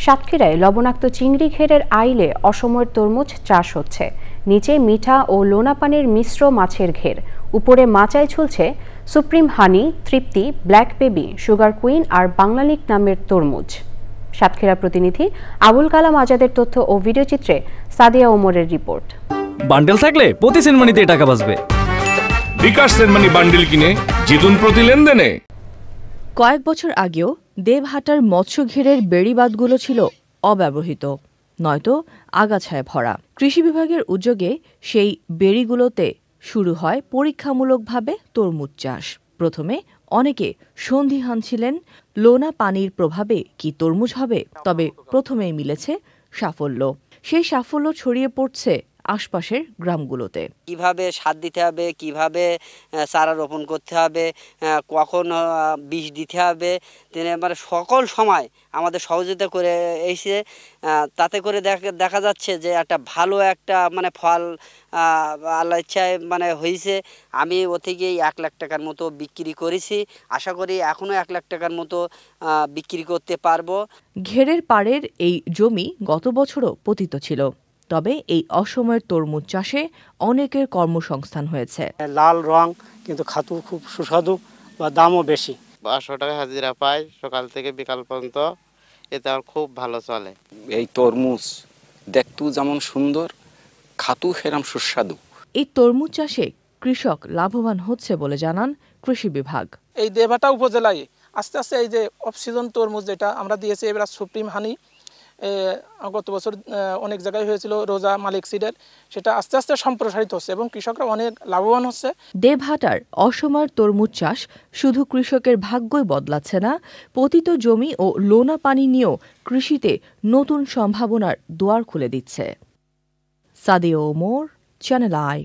সাতক্ষীরায় লবণাক্ত চিংড়ি ঘেরের আইলে অসময়ের তরমুজ চাষ হচ্ছে। নিচে মিঠা ও লোনা পানির মিশ্র মাছের ঘের, উপরে মাচায় ঝুলছে সুপ্রিম হানি, তৃপ্তি, ব্ল্যাক বেবি, সুগার কুইন আর বাংলালিক নামের তরমুজ। সাতক্ষীরা প্রতিনিধি আবুল কালাম আজাদের তথ্য ও ভিডিওচিত্রে সাদিয়া ওমরের রিপোর্ট। বান্ডেল থাকলে প্রতি সেনমানিতে টাকা বাঁচবে। বিকাশ সেনমানি বান্ডেল কিনে জিতুন প্রতি লেনদেনে। কয়েক বছর আগেও দেবহাটার মৎস্য ঘেরের বেড়িবাঁধগুলো ছিল অব্যবহৃত, নয়তো আগাছায় ভরা। কৃষি বিভাগের উদ্যোগে সেই বেড়িগুলোতে শুরু হয় পরীক্ষামূলকভাবে তরমুজ চাষ। প্রথমে অনেকে সন্দিহান ছিলেন লোনা পানির প্রভাবে কি তরমুজ হবে, তবে প্রথমেই মিলেছে সাফল্য। সেই সাফল্য ছড়িয়ে পড়ছে আশপাশের গ্রামগুলোতে। কিভাবে সার দিতে হবে, কিভাবে চারা রোপণ করতে হবে, কখন বীজ দিতে হবে, তিনি মানে সকল সময় আমাদের সহযোগিতা করে এসে, তাতে করে দেখা যাচ্ছে যে একটা ভালো একটা মানে ফল আল্লাহ ইচ্ছায় মানে হয়েছে। আমি ও থেকেই 1 লাখ টাকার মতো বিক্রি করেছি। আশা করি এখনও 1 লাখ টাকার মতো বিক্রি করতে পারবো। ঘেরের পাড়ের এই জমি গত বছরও পতিত ছিল, তবে এই অসময়ের তরমুজ চাষে অনেকের কর্মসংস্থান হয়েছে। লাল রং, কিন্তু খাতু খুব সুস্বাদু বা দামও বেশি। 500 টাকা হাজিরা পাই সকাল থেকে বিকাল পর্যন্ত, এতে আমার খুব ভালো চলে। এই তরমুজ দেখতেও যেমন সুন্দর, খাতু সেরকম সুস্বাদু। এই তরমুজ চাষে কৃষক লাভবান হচ্ছে বলে জানান কৃষি বিভাগ। এই দেবহাটা উপজেলায় আস্তে আস্তে এই যে অফ সিজন তরমুজ যেটা আমরা দিয়েছি, এবার সুপ্রিম হানি, গত বছর অনেক জায়গায় হয়েছিল রোজা মালিক সিডের, সেটা আস্তে আস্তে সম্প্রসারিত হচ্ছে এবং কৃষকরা অনেক লাভবান হচ্ছে। দেবহাটার অসময়ের তরমুজ চাষ শুধু কৃষকের ভাগ্যই বদলাচ্ছে না, পতিত জমি ও লোনা পানি নিয়েও কৃষিতে নতুন সম্ভাবনার দুয়ার খুলে দিচ্ছে। Sadia Omar, channel I.